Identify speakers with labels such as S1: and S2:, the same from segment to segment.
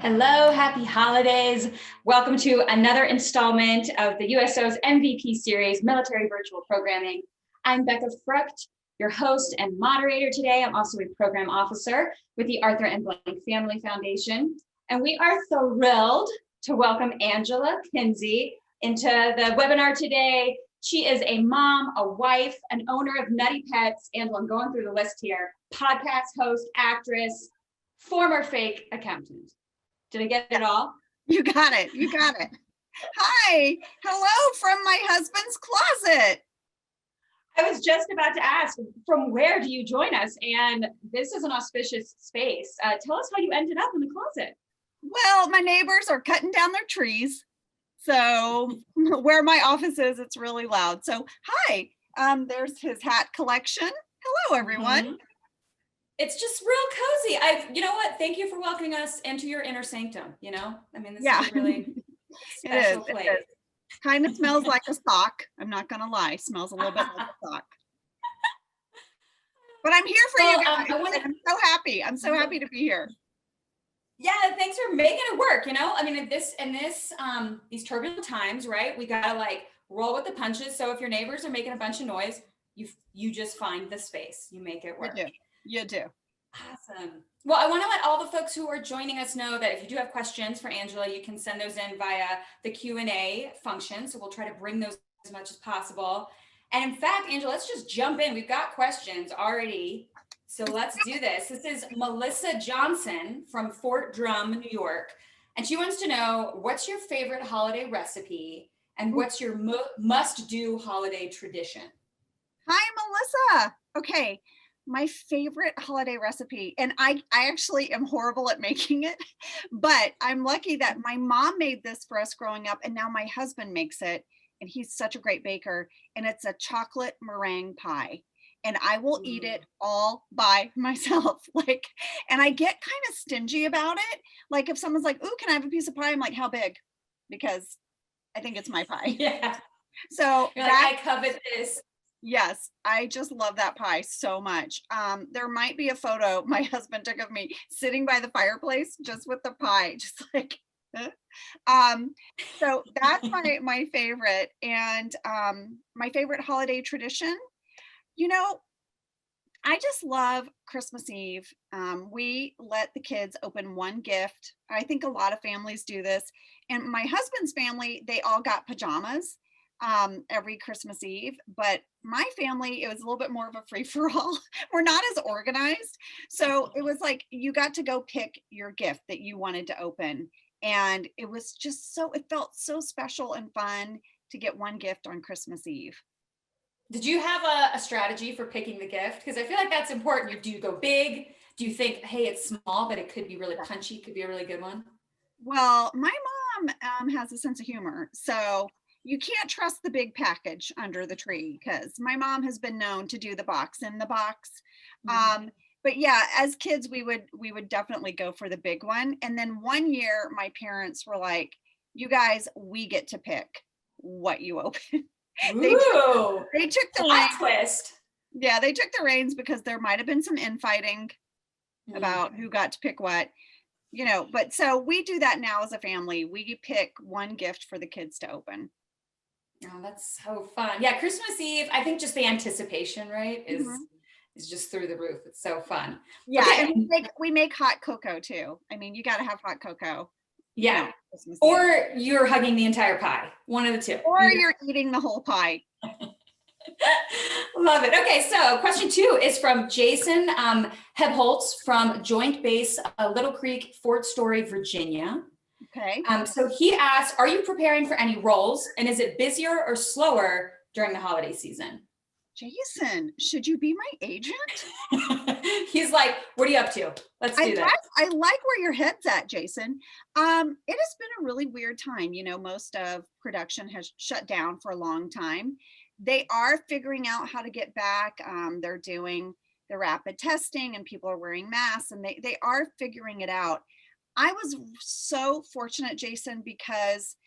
S1: Hello, happy holidays. Welcome to another installment of the USO's MVP series, Military Virtual Programming. I'm Becca Frucht, your host and moderator today. I'm also a program officer with the Arthur and Blank Family Foundation. And we are thrilled to welcome Angela Kinsey into the webinar today. She is a mom, a wife, an owner of Nutty Pets, and I'm going through the list here, podcast host, actress, former fake accountant. Did I get it all?
S2: You got it. You got it. Hi. Hello from my husband's closet.
S1: I was just about to ask, from where do you join us? And this is an auspicious space. Tell us how you ended up in the closet.
S2: Well, my neighbors are cutting down their trees. So where my office is, it's really loud. So hi, there's his hat collection. Hello, everyone.
S1: Mm-hmm. It's just real cozy. You know what? Thank you for welcoming us into your inner sanctum. You know, I mean, this is a really special place.
S2: It is. Kind of smells like a sock. I'm not going to lie. Smells a little bit like a sock. But I'm here for you guys. I'm so happy. I'm so happy to be here.
S1: Yeah, thanks for making it work. You know, I mean, these turbulent times, right? We gotta like roll with the punches. So if your neighbors are making a bunch of noise, you just find the space. You make it work.
S2: You do.
S1: Awesome. Well, I want to let all the folks who are joining us know that if you do have questions for Angela, you can send those in via the Q&A function. So we'll try to bring those as much as possible. And in fact, Angela, let's just jump in. We've got questions already. So let's do this. This is Melissa Johnson from Fort Drum, New York. And she wants to know, what's your favorite holiday recipe and what's your must-do holiday tradition?
S2: Hi, Melissa. Okay. My favorite holiday recipe, and I actually am horrible at making it, but I'm lucky that my mom made this for us growing up, and now my husband makes it, and he's such a great baker, and it's a chocolate meringue pie, and I will eat it all by myself, and I get kind of stingy about it. Like if someone's like, "Ooh, can I have a piece of pie?" I'm like, "How big?" Because I think it's my pie.
S1: Yeah.
S2: So
S1: I covet this.
S2: Yes, I just love that pie so much. There might be a photo my husband took of me sitting by the fireplace just with the pie, just like, so that's my favorite. And my favorite holiday tradition, you know, I just love Christmas Eve. We let the kids open one gift. I think a lot of families do this. And my husband's family, they all got pajamas every Christmas Eve, but my family, it was a little bit more of a free-for-all. We're not as organized. So it was like, you got to go pick your gift that you wanted to open. And it was just it felt so special and fun to get one gift on Christmas Eve.
S1: Did you have a strategy for picking the gift? Because I feel like that's important. Do you go big? Do you think, hey, it's small, but it could be really punchy, could be a really good one?
S2: Well, my mom has a sense of humor. So you can't trust the big package under the tree, because my mom has been known to do the box in the box. Mm-hmm. But yeah, as kids, we would definitely go for the big one. And then one year, my parents were like, "You guys, we get to pick what you open." They took the reins.
S1: Twist.
S2: Yeah, they took the reins because there might have been some infighting about who got to pick what. You know, but so we do that now as a family. We pick one gift for the kids to open.
S1: Oh, that's so fun. Yeah, Christmas Eve, I think just the anticipation, right, is just through the roof. It's so fun.
S2: Yeah, okay. And we make hot cocoa too. I mean, you got to have hot cocoa.
S1: Yeah. Or you're hugging the entire pie. One of the two.
S2: Or you're eating the whole pie.
S1: Love it. Okay, so question 2 is from Jason Hebholtz from Joint Base Little Creek, Fort Story, Virginia.
S2: Okay.
S1: So he asked, are you preparing for any roles, and is it busier or slower during the holiday season?
S2: Jason, should you be my agent?
S1: He's like, what are you up to? Let's do that.
S2: I like where your head's at, Jason. It has been a really weird time. You know, most of production has shut down for a long time. They are figuring out how to get back. They're doing the rapid testing and people are wearing masks, and they are figuring it out. I was so fortunate, Jason, because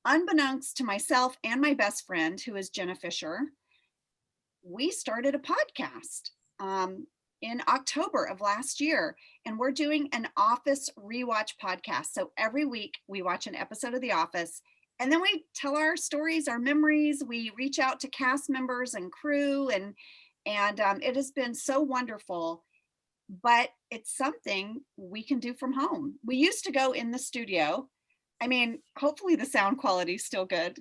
S2: unbeknownst to myself and my best friend, who is Jenna Fisher, we started a podcast. in October of last year, and we're doing an Office rewatch podcast. So every week we watch an episode of The Office, and then we tell our stories, our memories. We reach out to cast members and crew, and it has been so wonderful. But it's something we can do from home. We used to go in the studio. I mean, hopefully the sound quality is still good,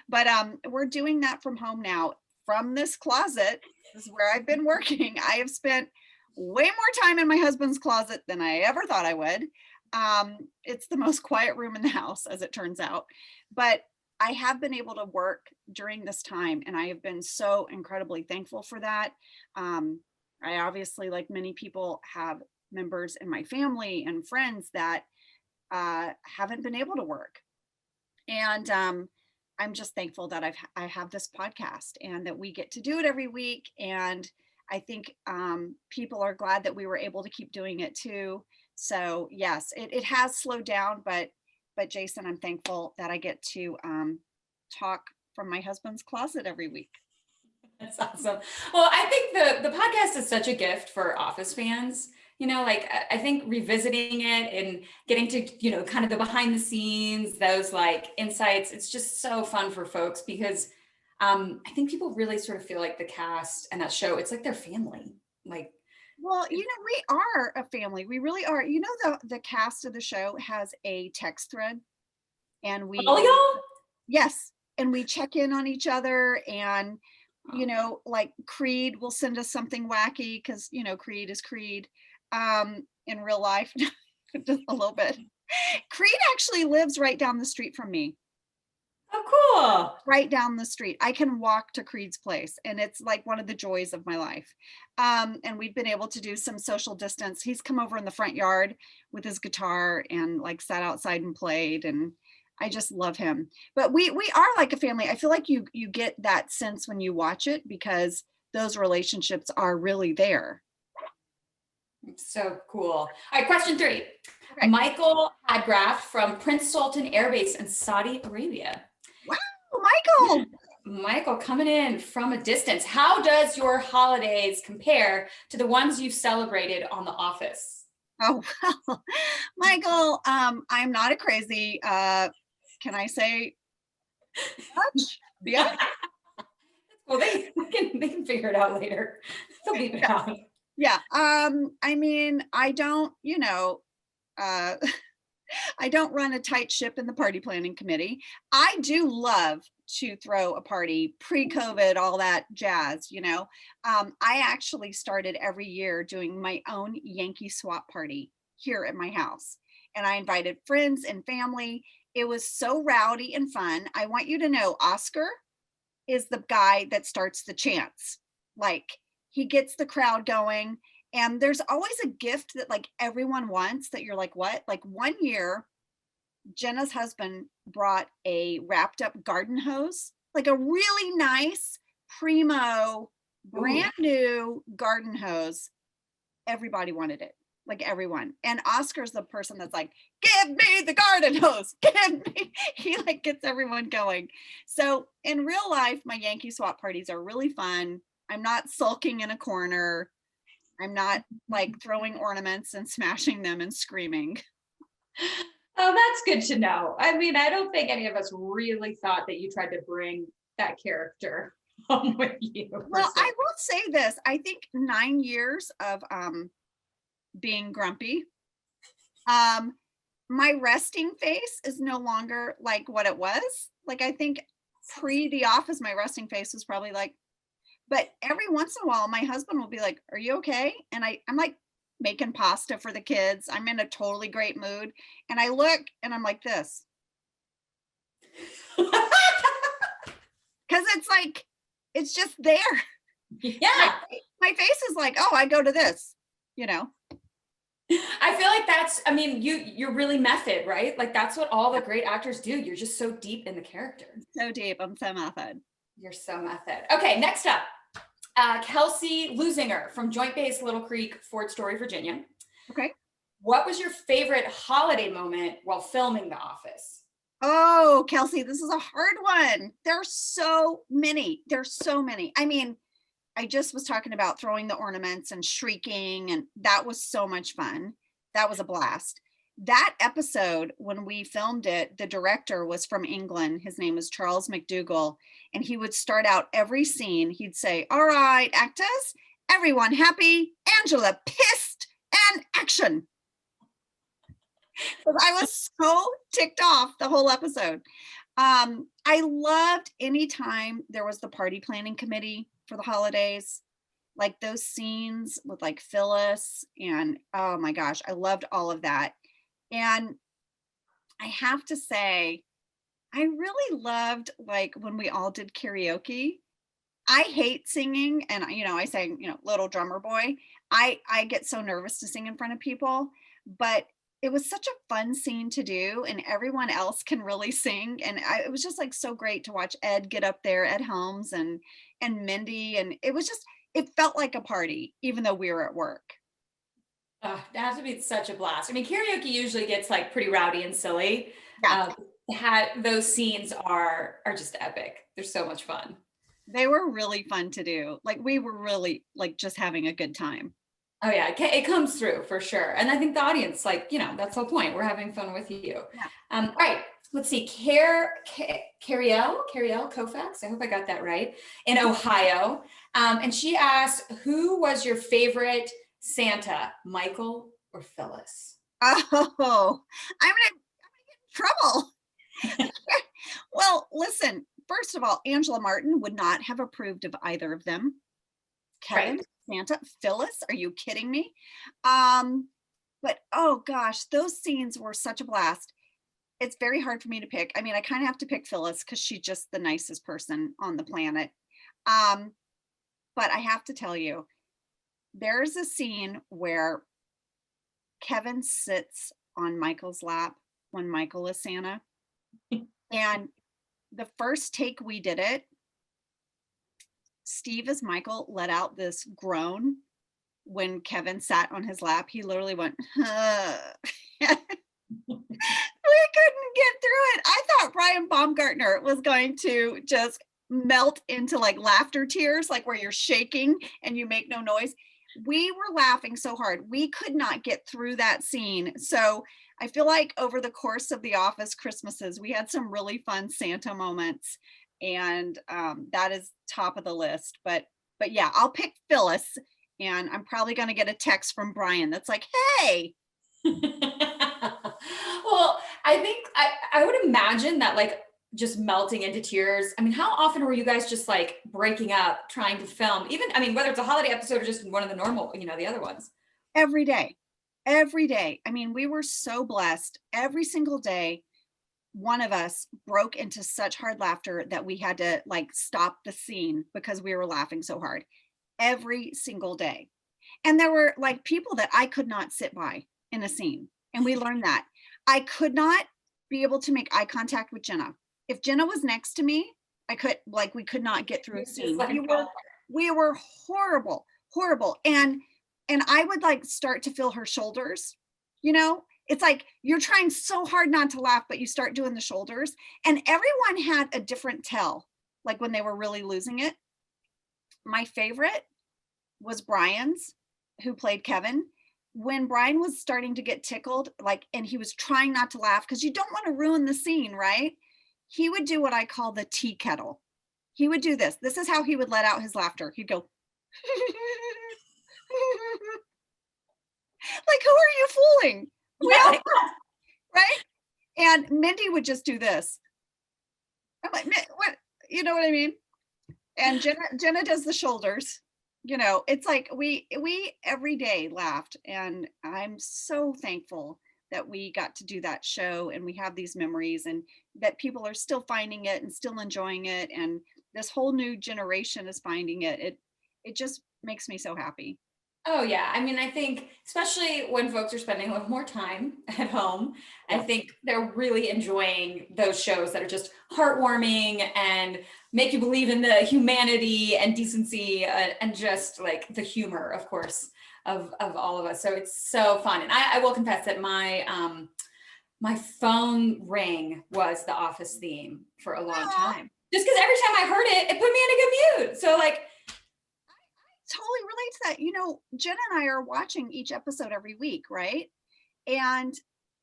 S2: but we're doing that from home now, from this closet. This is where I've been working. I have spent way more time in my husband's closet than I ever thought I would. It's the most quiet room in the house, as it turns out. But I have been able to work during this time, and I have been so incredibly thankful for that. I obviously, like many people, have members in my family and friends that haven't been able to work. And I'm just thankful that I have this podcast and that we get to do it every week. And I think people are glad that we were able to keep doing it too. So yes, it has slowed down, but Jason, I'm thankful that I get to talk from my husband's closet every week.
S1: That's awesome. Well, I think the podcast is such a gift for Office fans. Like I think revisiting it and getting to, kind of the behind the scenes, those like insights, it's just so fun for folks because I think people really sort of feel like the cast and that show, it's like their family. Like,
S2: well, we are a family. We really are. The cast of the show has a text thread, and
S1: all y'all?
S2: Yes. And we check in on each other, and like Creed will send us something wacky because Creed is Creed in real life. Just a little bit. Creed actually lives right down the street from me.
S1: Oh, cool.
S2: Right down the street. I can walk to Creed's place, and it's like one of the joys of my life. And we've been able to do some social distance. He's come over in the front yard with his guitar and like sat outside and played, and I just love him. But we are like a family. I feel like you get that sense when you watch it because those relationships are really there.
S1: So cool. All right, question 3.
S2: Okay.
S1: Michael Hadgraft from Prince Sultan Air Base in Saudi Arabia.
S2: Wow,
S1: Michael coming in from a distance. How does your holidays compare to the ones you've celebrated on The Office?
S2: Oh, well, Michael, I'm not a crazy, can I say much? Yeah.
S1: Well, they can figure it out later. They'll leave it out.
S2: Yeah. I mean, I don't, I don't run a tight ship in the party planning committee. I do love to throw a party pre-COVID, all that jazz, I actually started every year doing my own Yankee swap party here at my house. And I invited friends and family. It was so rowdy and fun. I want you to know Oscar is the guy that starts the chants. Like, he gets the crowd going. And there's always a gift that like everyone wants that you're like, what? Like one year, Jenna's husband brought a wrapped up garden hose, like a really nice, primo, brand new garden hose. Everybody wanted it, like everyone. And Oscar's the person that's like, give me the garden hose, give me. He like gets everyone going. So in real life, my Yankee swap parties are really fun. I'm not sulking in a corner. I'm not like throwing ornaments and smashing them and screaming.
S1: Oh, that's good to know. I mean, I don't think any of us really thought that you tried to bring that character home with you.
S2: Well, I will say this. I think 9 years of being grumpy, my resting face is no longer like what it was. Like, I think pre The Office, my resting face was probably like, but every once in a while, my husband will be like, are you okay? And I'm like making pasta for the kids. I'm in a totally great mood. And I look and I'm like this. Because it's like, it's just there.
S1: Yeah.
S2: My face is like, oh, I go to this,
S1: I feel like that's, I mean, you're really method, right? Like that's what all the great actors do. You're just so deep in the character.
S2: So deep. I'm so method.
S1: You're so method. Okay, next up. Kelsey Lusinger from Joint Base Little Creek, Fort Story, Virginia.
S2: Okay.
S1: What was your favorite holiday moment while filming The Office?
S2: Oh, Kelsey, this is a hard one. There's so many. I mean, I just was talking about throwing the ornaments and shrieking, and that was so much fun. That was a blast. That episode, when we filmed it, the director was from England. His name is Charles McDougall, and he would start out every scene. He'd say, "All right, actors, everyone happy, Angela pissed, and action." I was so ticked off the whole episode. I loved anytime there was the party planning committee for the holidays, like those scenes with like Phyllis, and oh my gosh, I loved all of that. And I have to say, I really loved like when we all did karaoke. I hate singing, and I sang, Little Drummer Boy. I get so nervous to sing in front of people, but it was such a fun scene to do, and everyone else can really sing. And it was just like so great to watch Ed get up there, Ed Helms and Mindy, and it felt like a party, even though we were at work.
S3: That has to be such a blast. I mean, karaoke usually gets like pretty rowdy and silly.
S2: Yeah.
S3: Those scenes are just epic. They're so much fun.
S2: They were really fun to do. Like we were really like just having a good time.
S3: Oh yeah, it comes through for sure. And I think the audience, like, that's the whole point. We're having fun with you.
S2: Yeah.
S3: All right, let's see. Cariel Koufax, I hope I got that right, in Ohio. And she asked, who was your favorite Santa, Michael or Phyllis?
S2: Oh, I'm gonna get in trouble. Well, listen, first of all, Angela Martin would not have approved of either of them. Kevin, right. Santa, Phyllis, are you kidding me? But oh gosh, those scenes were such a blast. It's very hard for me to pick. I mean, I kind of have to pick Phyllis because she's just the nicest person on the planet. But I have to tell you, there's a scene where Kevin sits on Michael's lap when Michael is Santa. And the first take we did it, Steve as Michael let out this groan when Kevin sat on his lap. He literally went, we couldn't get through it. I thought Brian Baumgartner was going to just melt into like laughter tears, like where you're shaking and you make no noise. We were laughing so hard. We could not get through that scene. So I feel like over the course of the Office Christmases, we had some really fun Santa moments, and that is top of the list. But yeah, I'll pick Phyllis, and I'm probably going to get a text from Brian that's like, hey.
S3: Well, I think I would imagine that like just melting into tears. I mean, how often were you guys just like breaking up, trying to film? Even, I mean, whether it's a holiday episode or just one of the normal, the other ones.
S2: Every day. I mean, we were so blessed. Every single day, one of us broke into such hard laughter that we had to like stop the scene because we were laughing so hard. Every single day. And there were like people that I could not sit by in a scene. And we learned that. I could not be able to make eye contact with Jenna. If Jenna was next to me, we could not get through a scene. We were horrible. And I would like start to feel her shoulders, it's like you're trying so hard not to laugh, but you start doing the shoulders, and everyone had a different tell, like when they were really losing it. My favorite was Brian's, who played Kevin. When Brian was starting to get tickled, and he was trying not to laugh because you don't want to ruin the scene, right? He would do what I call the tea kettle. He would do this. This is how he would let out his laughter. He'd go, like, who are you fooling? Right? And Mindy would just do this. I'm like, what? You know what I mean? And Jenna does the shoulders. It's like we every day laughed, and I'm so thankful that we got to do that show, and we have these memories, and that people are still finding it and still enjoying it, and this whole new generation is finding it. It just makes me so happy.
S3: Oh yeah, I mean, I think especially when folks are spending a little more time at home, I think they're really enjoying those shows that are just heartwarming and make you believe in the humanity and decency and just like the humor, of course, of all of us. So it's so fun. And I will confess that my phone ring was the Office theme for a long time. Just because every time I heard it, it put me in a good mood. So like,
S2: relates that, Jen and I are watching each episode every week, right? And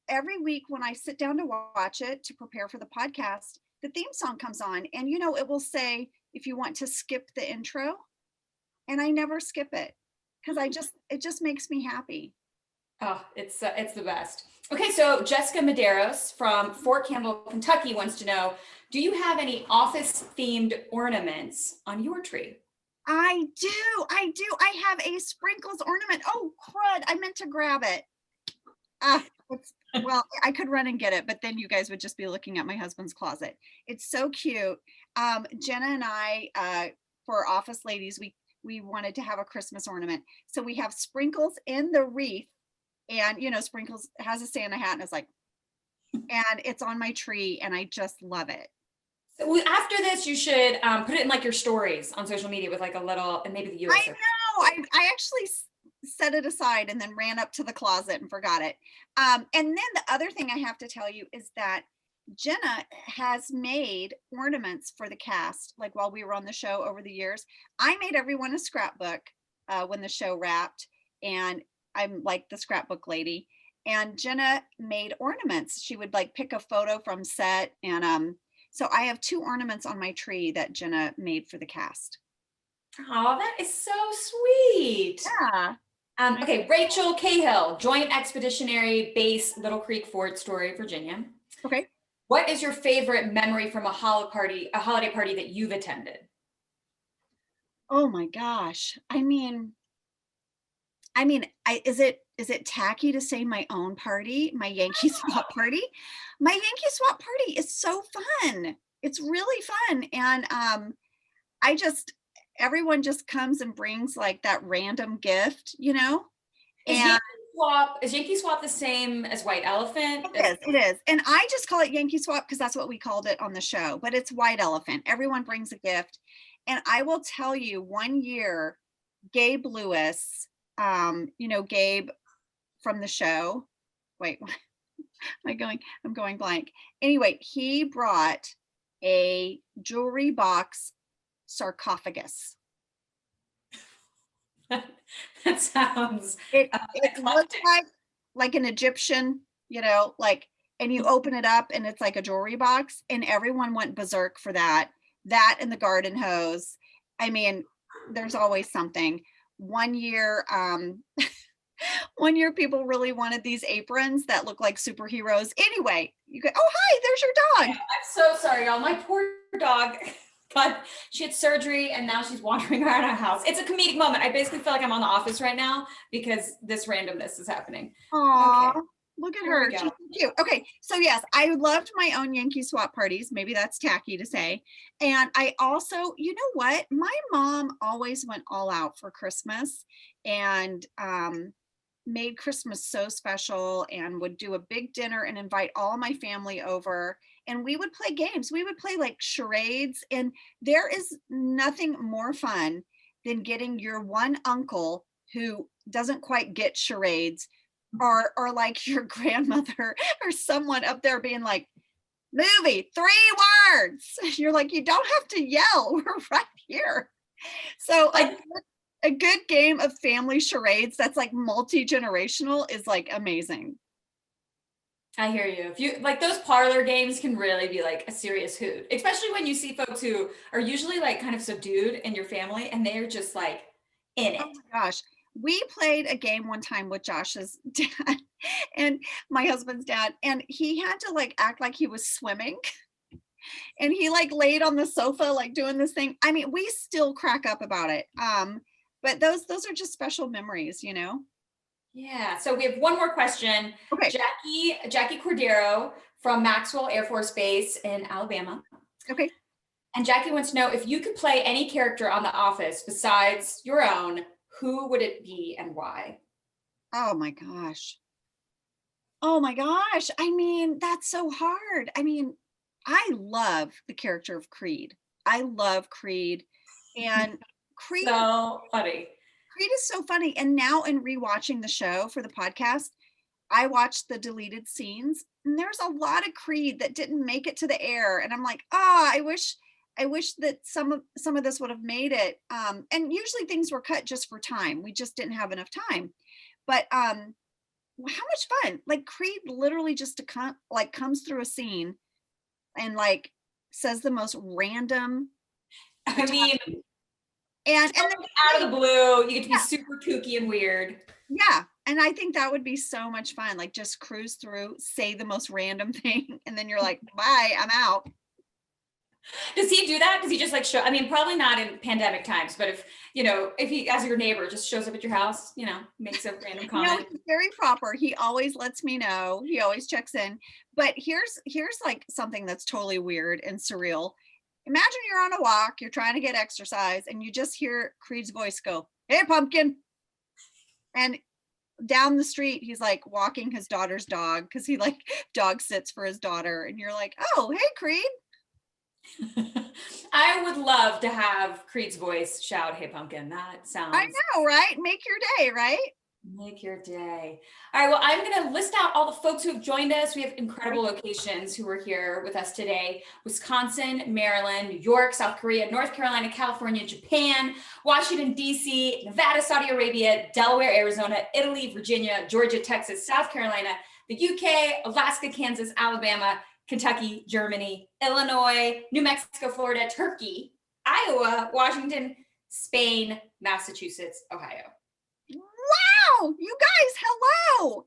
S2: every week when I sit down to watch it to prepare for the podcast, the theme song comes on, and it will say, if you want to skip the intro, and I never skip it because it just makes me happy.
S3: Oh, it's the best. Okay, so Jessica Medeiros from Fort Campbell, Kentucky wants to know, do you have any office themed ornaments on your tree?
S2: I do. I have a sprinkles ornament. Oh, crud. I meant to grab it. Well, I could run and get it, but then you guys would just be looking at my husband's closet. It's so cute. Jenna and I, for office ladies, we wanted to have a Christmas ornament. So we have sprinkles in the wreath, and Sprinkles has a Santa hat, and and it's on my tree, and I just love it.
S3: So after this, you should put it in like your stories on social media with like a little, and maybe the USO.
S2: I know. I actually set it aside and then ran up to the closet and forgot it. And then the other thing I have to tell you is that Jenna has made ornaments for the cast, like while we were on the show over the years. I made everyone a scrapbook when the show wrapped, and I'm like the scrapbook lady. And Jenna made ornaments. She would like pick a photo from set, and so I have 2 ornaments on my tree that Jenna made for the cast.
S3: Oh, that is so sweet.
S2: Yeah.
S3: Okay, Rachel Cahill, Joint Expeditionary Base, Little Creek Fort Story, Virginia.
S2: Okay.
S3: What is your favorite memory from a holiday party that you've attended?
S2: Oh my gosh. Is it tacky to say my own party, my Yankee swap party? My Yankee swap party is so fun. It's really fun. And everyone just comes and brings like that random gift,
S3: And is Yankee Swap the same as White Elephant?
S2: It is. And I just call it Yankee Swap because that's what we called it on the show, but it's White Elephant. Everyone brings a gift. And I will tell you, one year, Gabe Lewis, Gabe from the show. Wait, I'm going blank. Anyway, he brought a jewelry box sarcophagus.
S3: That sounds
S2: it looks like an Egyptian, and you open it up and it's like a jewelry box, and everyone went berserk for that and the garden hose. There's always something. One year people really wanted these aprons that look like superheroes. Anyway, you go, oh, hi, there's your dog.
S3: Yeah, I'm so sorry, y'all. My poor dog, God, she had surgery and now she's wandering around our house. It's a comedic moment. I basically feel like I'm on The Office right now because this randomness is happening.
S2: Aww.
S3: Okay.
S2: Look at her. She's so cute. Okay. So yes, I loved my own Yankee swap parties. Maybe that's tacky to say. And I also, you know what? My mom always went all out for Christmas and made Christmas so special, and would do a big dinner and invite all my family over. And we would play games. We would play like charades. And there is nothing more fun than getting your one uncle who doesn't quite get charades, or like your grandmother or someone up there being like, movie, 3 words. You're like, you don't have to yell. We're right here. So a good game of family charades that's like multi-generational is like amazing.
S3: I hear you. If you like, those parlor games can really be like a serious hoot, especially when you see folks who are usually like kind of subdued in your family and they're just like in it.
S2: Oh my gosh. We played a game one time with Josh's dad and my husband's dad, and he had to like act like he was swimming. And he like laid on the sofa, like doing this thing. We still crack up about it. But those are just special memories,
S3: Yeah. So we have one more question.
S2: Okay.
S3: Jackie Cordero from Maxwell Air Force Base in Alabama.
S2: Okay.
S3: And Jackie wants to know, if you could play any character on The Office besides your own, who would it be and why?
S2: Oh my gosh. That's so hard. I love the character of Creed. I love Creed. And Creed,
S3: so funny.
S2: Creed is so funny. And now in rewatching the show for the podcast, I watched the deleted scenes, and there's a lot of Creed that didn't make it to the air. And I'm like, I wish I wish that some of this would have made it. And usually things were cut just for time. We just didn't have enough time. But how much fun! Like Creed literally just comes through a scene and like says the most random.
S3: I mean,
S2: and then
S3: out of the blue, you get to be super kooky and weird.
S2: Yeah, and I think that would be so much fun. Like just cruise through, say the most random thing, and then you're like, bye, I'm out.
S3: Does he do that? Does he just like show? I mean, probably not in pandemic times, but if he, as your neighbor, just shows up at your house, makes a random comment.
S2: He's very proper. He always lets me know. He always checks in. But here's like something that's totally weird and surreal. Imagine you're on a walk, you're trying to get exercise, and you just hear Creed's voice go, "Hey, pumpkin." And down the street, he's like walking his daughter's dog because he like dog sits for his daughter. And you're like, oh, hey, Creed.
S3: I would love to have Creed's voice shout, "Hey, pumpkin." That sounds.
S2: I know, right? Make your day, right?
S3: Make your day. All right. Well, I'm going to list out all the folks who have joined us. We have incredible locations who are here with us today: Wisconsin, Maryland, New York, South Korea, North Carolina, California, Japan, Washington, D.C., Nevada, Saudi Arabia, Delaware, Arizona, Italy, Virginia, Georgia, Texas, South Carolina, the UK, Alaska, Kansas, Alabama, Kentucky, Germany, Illinois, New Mexico, Florida, Turkey, Iowa, Washington, Spain, Massachusetts, Ohio.
S2: Wow, you guys, hello.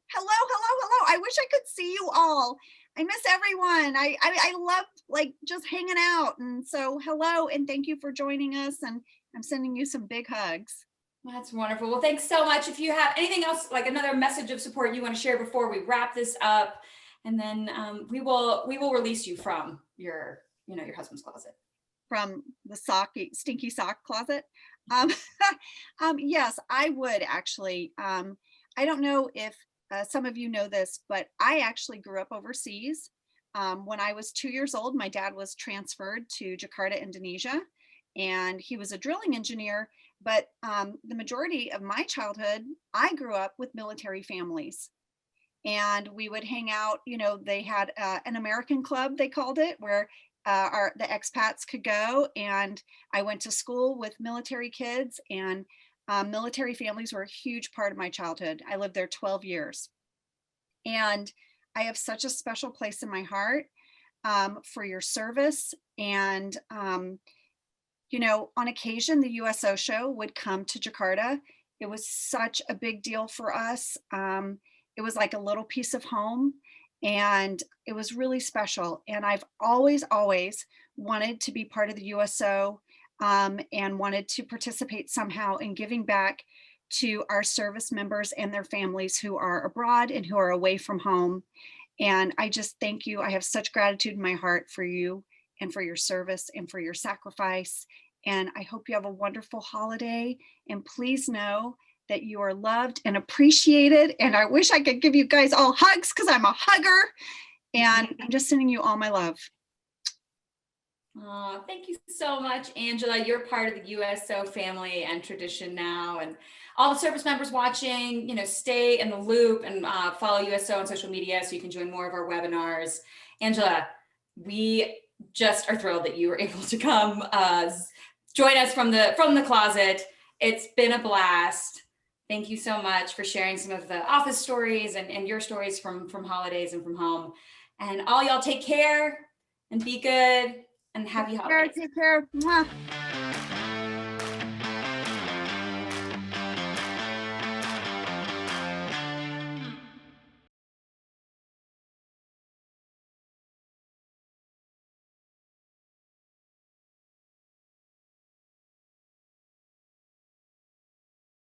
S2: I wish I could see you all. I miss everyone. I love like just hanging out. And so hello, and thank you for joining us. And I'm sending you some big hugs.
S3: That's wonderful. Well, thanks so much. If you have anything else, like another message of support you want to share before we wrap this up, and then we will release you from your husband's closet.
S2: From the stinky sock closet. Yes, I would actually. I don't know if some of you know this, but I actually grew up overseas. When I was 2 years old, my dad was transferred to Jakarta, Indonesia, and he was a drilling engineer. But the majority of my childhood, I grew up with military families. And we would hang out, they had an American club, they called it, where the expats could go. And I went to school with military kids, and military families were a huge part of my childhood. I lived there 12 years. And I have such a special place in my heart for your service. And, on occasion, the USO show would come to Jakarta. It was such a big deal for us. It was like a little piece of home, and it was really special. And I've always wanted to be part of the USO and wanted to participate somehow in giving back to our service members and their families who are abroad and who are away from home. And I just thank you. I have such gratitude in my heart for you and for your service and for your sacrifice. And I hope you have a wonderful holiday. And please know that you are loved and appreciated. And I wish I could give you guys all hugs because I'm a hugger. And I'm just sending you all my love.
S3: Thank you so much, Angela. You're part of the USO family and tradition now. And all the service members watching, stay in the loop and follow USO on social media so you can join more of our webinars. Angela, we just are thrilled that you were able to come join us from the closet. It's been a blast. Thank you so much for sharing some of the office stories and your stories from holidays and from home. And all y'all take care and be good and happy holidays.
S2: Take care. Mwah.